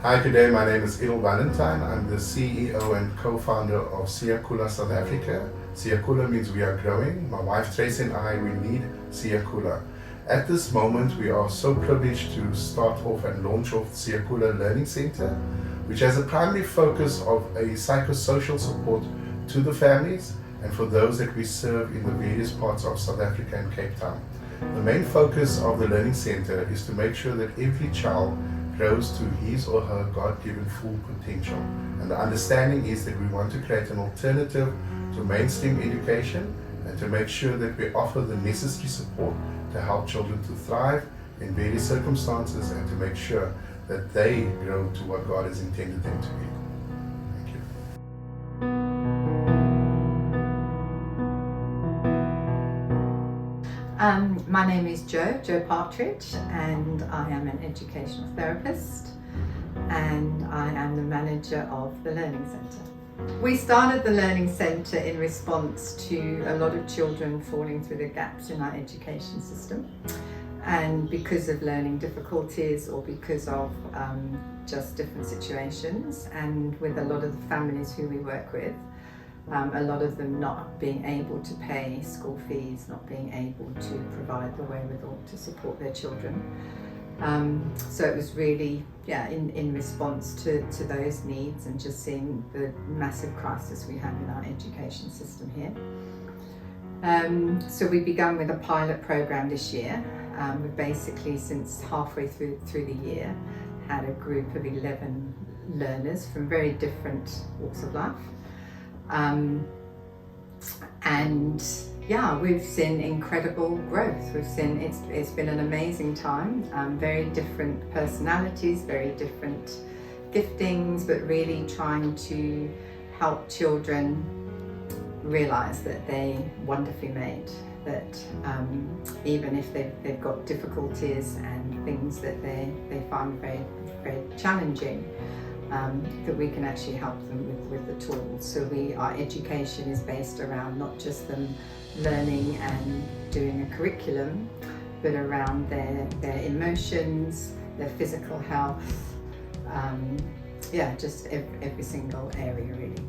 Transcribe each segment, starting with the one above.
Hi, good day. My name is Idil Valentine. I'm the CEO and co-founder of Siyakhula South Africa. Siyakhula means we are growing. My wife Tracy and I, we lead Siyakhula. At this moment, we are so privileged to start off and launch off Siyakhula Learning Center, which has a primary focus of a psychosocial support to the families and for those that we serve in the various parts of South Africa and Cape Town. The main focus of the Learning Center is to make sure that every child grows to his or her God-given full potential. And the understanding is that we want to create an alternative to mainstream education and to make sure that we offer the necessary support to help children to thrive in various circumstances and to make sure that they grow to what God has intended them to be. Thank you. My name is Jo Partridge, and I am an educational therapist and I am the manager of the Learning Centre. We started the Learning Centre in response to a lot of children falling through the gaps in our education system, and because of learning difficulties or because of just different situations, and with a lot of the families who we work with, a lot of them not being able to pay school fees, not being able to provide the wherewithal to support their children. So it was really, in response to those needs and just seeing the massive crisis we have in our education system here. So we began with a pilot program this year. We basically, since halfway through the year, had a group of 11 learners from very different walks of life. We've seen incredible growth. We've seen it's been an amazing time. Very different personalities, very different giftings, but really trying to help children realize that they're wonderfully made. That even if they've got difficulties and things that they find very, very challenging, that we can actually help them with the tools. So our education is based around not just them learning and doing a curriculum, but around their emotions, their physical health, just every single area really.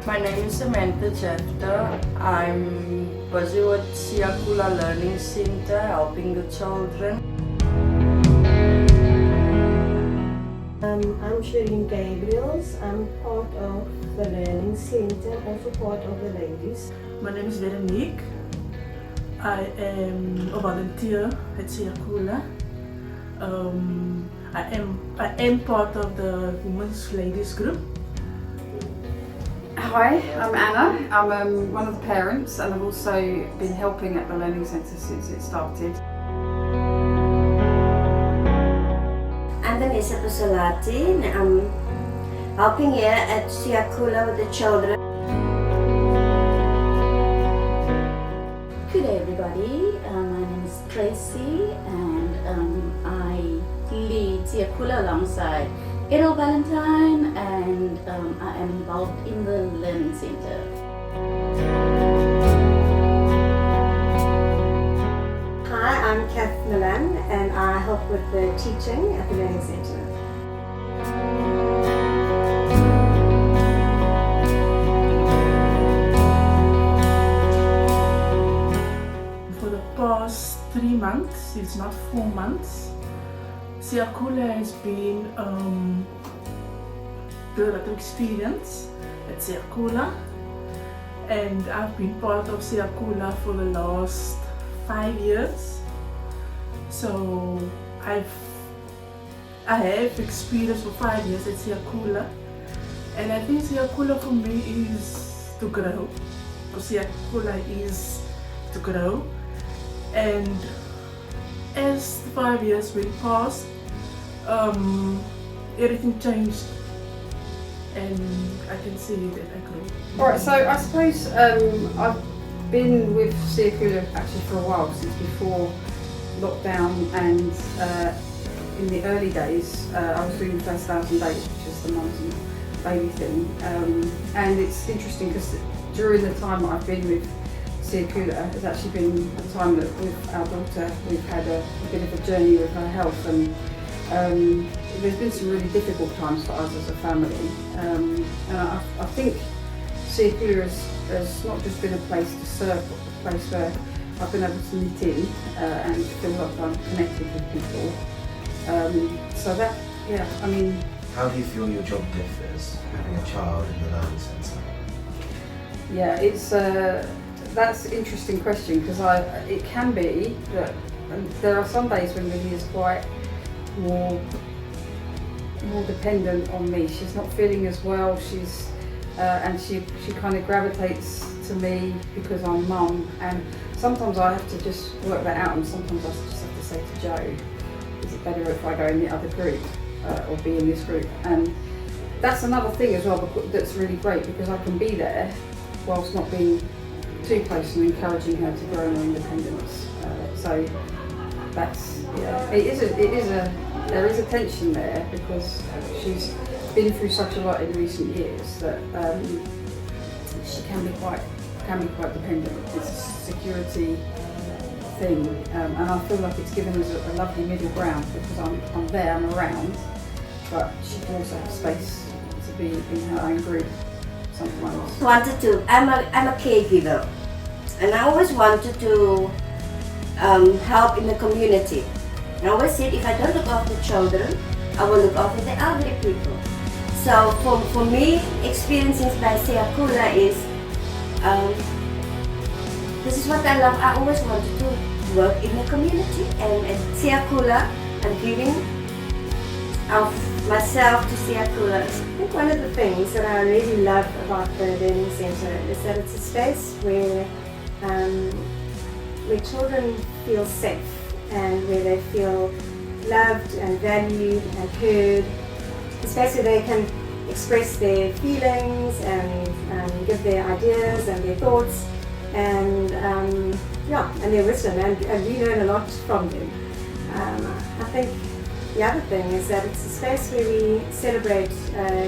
My name is Samantha Jefter. I'm busy with Siyakhula Learning Center, helping the children. I'm Shireen Gabriels. I'm part of the Learning Center, also part of the ladies. My name is Veronique. I am a volunteer at Siyakhula. I am part of the Women's Ladies group. Hi, I'm Anna. I'm one of the parents, and I've also been helping at the Learning Centre since it started. I'm Vanessa Pusolati, and I'm helping here at Siyakhula with the children. Good day everybody, my name is Tracy, and I lead Siyakhula alongside Idil Valentine, and I am involved in the Learning Center. Hi, I'm Kath Milan, and I help with the teaching at the Learning Center. For the past 3 months, it's not 4 months, Siyakhula has been a lot of experience at Siyakhula, and I've been part of Siyakhula for the last 5 years. So I have experience for 5 years at Siyakhula, and I think Siyakhula for me is to grow. Siyakhula is to grow, and as the 5 years went past, everything changed, and I can see that I grew. Alright, so I suppose I've been with Siyakhula actually for a while, since before lockdown, and in the early days I was doing the first 1,000 days, which is the mums and baby thing. And it's interesting because during the time that I've been with Siyakhula, it's actually been a time that with our daughter we've had a bit of a journey with her health, and there's been some really difficult times for us as a family. And I think Siyakhula has not just been a place to serve, but a place where I've been able to meet in and feel like I'm connected with people. So that, yeah, I mean. How do you feel your job differs having a child in the learning centre? Yeah, it's that's an interesting question, because it can be that there are some days when Lily is quite more dependent on me. She's not feeling as well. She's and she kind of gravitates to me because I'm mum, and sometimes I have to just work that out, and sometimes I just have to say to Joe, is it better if I go in the other group or be in this group? And that's another thing as well that's really great, because I can be there whilst not being too close and encouraging her to grow in her independence. So that's, yeah, there is a tension there, because she's been through such a lot in recent years that she can be quite dependent. It's a security thing, and I feel like it's given us a lovely middle ground, because I'm there, I'm around, but she can also have space to be in her own group sometimes. I'm a caregiver, and I always wanted to help in the community. I always said, if I don't look after children, I will look after the elderly people. So for me, experiencing by Siyakhula is, this is what I love. I always wanted to work in the community, and at Siyakhula, I'm giving of myself to Siyakhula. I think one of the things that I really love about the Learning Centre is that it's a space where children feel safe, and where they feel loved and valued and heard. A space where they can express their feelings and give their ideas and their thoughts, and and their wisdom, and we learn a lot from them. I think the other thing is that it's a space where we celebrate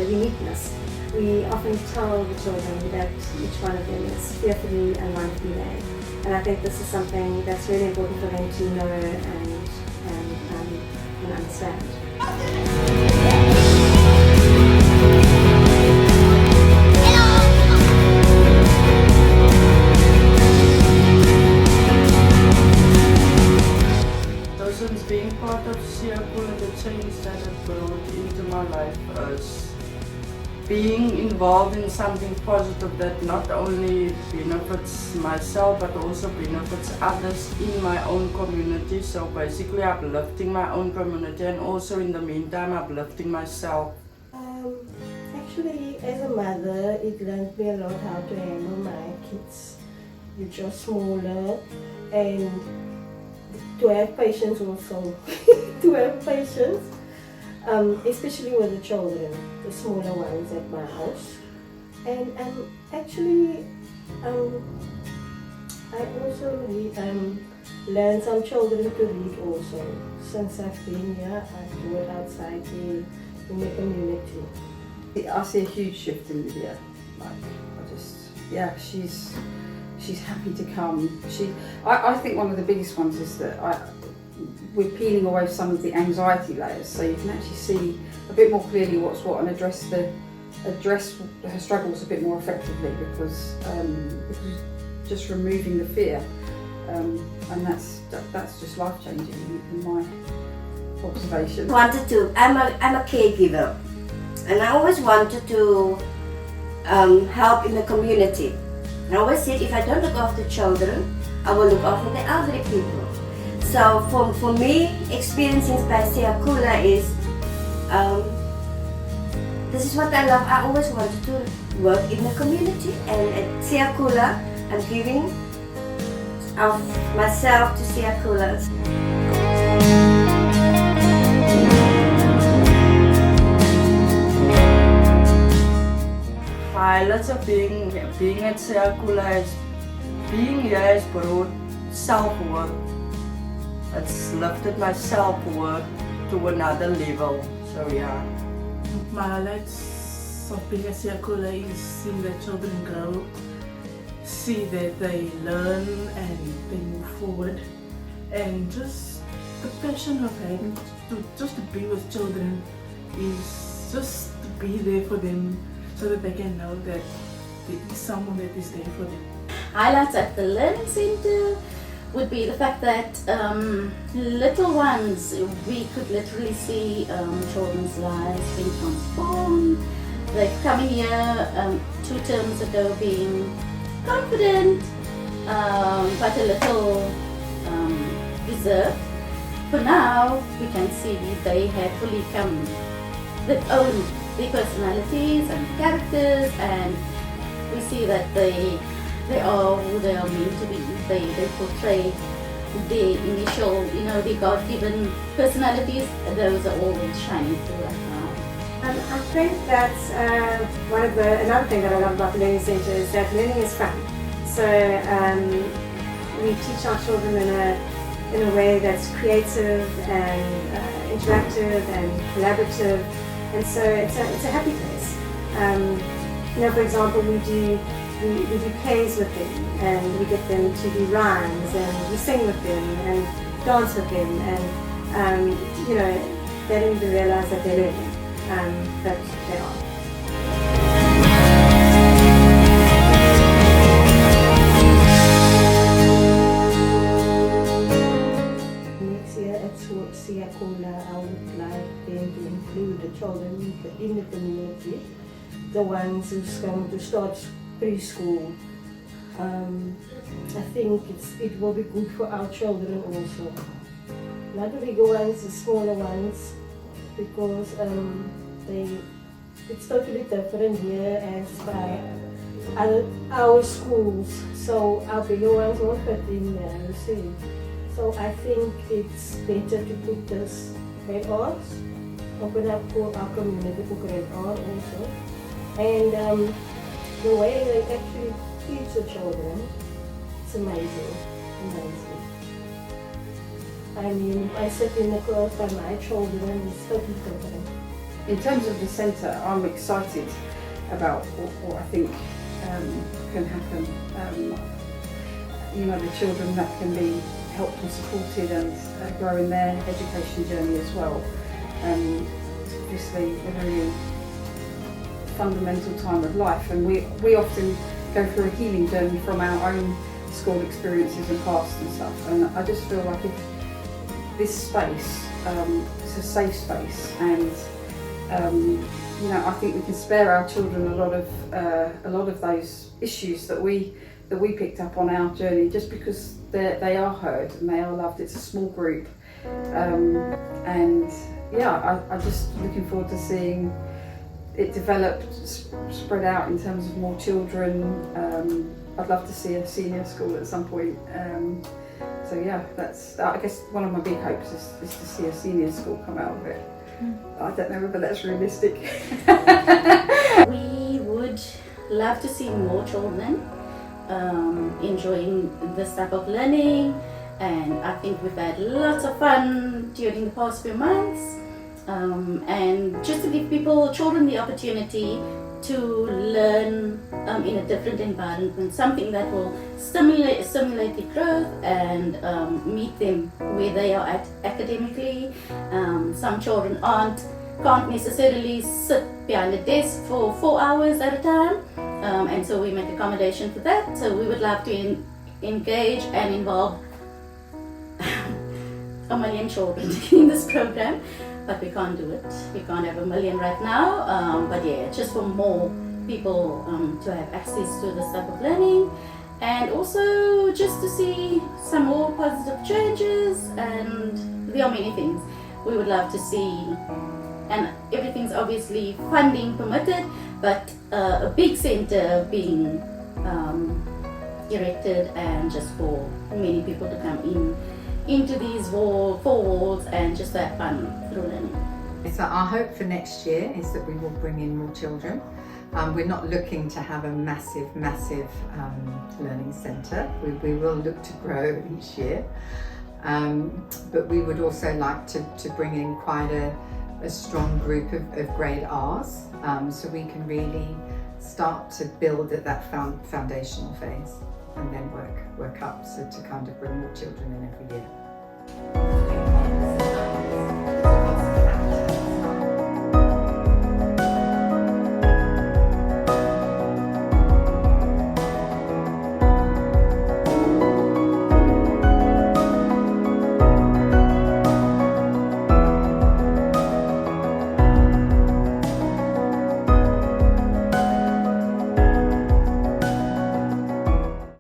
uniqueness. We often tell the children that each one of them is fearfully and wonderfully made, and I think this is something that's really important for them to know and understand. Since being part of Siyakhula, the change that it brought into my life is being involved in something positive that not only benefits myself but also benefits others in my own community. So basically uplifting my own community, and also in the meantime uplifting myself. Actually, as a mother, it learned me a lot how to handle my kids, which are smaller, and to have patience also, to have patience, especially with the children, the smaller ones at my house. And actually, I also learned some children to read also. Since I've been here, I've taught outside in the community. I see a huge shift in Lydia. She's happy to come. I think one of the biggest ones is that we're peeling away some of the anxiety layers, so you can actually see a bit more clearly what's what, and address her struggles a bit more effectively, because just removing the fear, and that's just life changing in my observation. I'm a caregiver, and I always wanted to help in the community. I always said, if I don't look after children, I will look after the elderly people. So for me, experiencing by Siyakhula is, this is what I love. I always wanted to work in the community, and at Siyakhula, I'm giving of myself to Siyakhula. Highlights of being at Siyakhula is being here has brought self-worth. It's lifted my self-worth to another level. So yeah. My highlights purpose of being a Siyakhula is seeing the children grow, see that they learn and they move forward, and just the passion of having to be with children is just to be there for them so that they can know that there is someone that is there for them. Highlights at the Learning Centre would be the fact that little ones, we could literally see children's lives being transformed. They've come in here 2 terms ago being confident, but a little reserved. For now, we can see they have fully come with own their personalities and characters, and we see that they are who they are meant to be. They portray their initial, their God-given personalities. Those are all shining through right now. I think that's another thing that I love about the Learning Centre is that learning is fun. So we teach our children in a way that's creative and interactive and collaborative, and so it's a happy place. For example, we do plays with them, and we get them to do rhymes, and we sing with them and dance with them, and they don't even realize that they're learning, but they are. Next year at Siyakhula, I would like them to include the children in the community, the ones who's going to start preschool. I think it will be good for our children also. Not the bigger ones, the smaller ones, because it's totally different here as by our schools. So our bigger ones won't fit in there, you see. So I think it's better to put this grade arts, open up for our community for grade art also. And the way they actually teach the children, it's amazing. I mean, I sit in the class by my children, it's totally different. In terms of the centre, I'm excited about what I think can happen. The children that can be helped and supported and grow in their education journey as well. It's obviously a really fundamental time of life, and we often go through a healing journey from our own school experiences and past and stuff, and I just feel like if this space is a safe space, and I think we can spare our children a lot of those issues that we picked up on our journey, just because they are heard and they are loved. It's a small group, and I'm just looking forward to seeing it develop, spread out in terms of more children. I'd love to see a senior school at some point. That's, I guess, one of my big hopes is to see a senior school come out of it. I don't know whether that's realistic. We would love to see more children enjoying this type of learning, and I think we've had lots of fun during the past few months. And just to give children the opportunity to learn in a different environment, something that will stimulate their growth and meet them where they are at academically. Some children can't necessarily sit behind a desk for 4 hours at a time, and so we make accommodation for that. So we would love to engage and involve 1 million children in this program. But we can't do it. We can't have 1 million right now. But just for more people to have access to this type of learning, and also just to see some more positive changes. And there are many things we would love to see, and everything's obviously funding permitted, but a big centre being erected, and just for many people to come into these four walls and just have fun through learning. So our hope for next year is that we will bring in more children. We're not looking to have a massive learning centre. We will look to grow each year, but we would also like to bring in quite a strong group of grade R's, so we can really start to build at that foundational phase and then work up so to kind of bring more children in every year.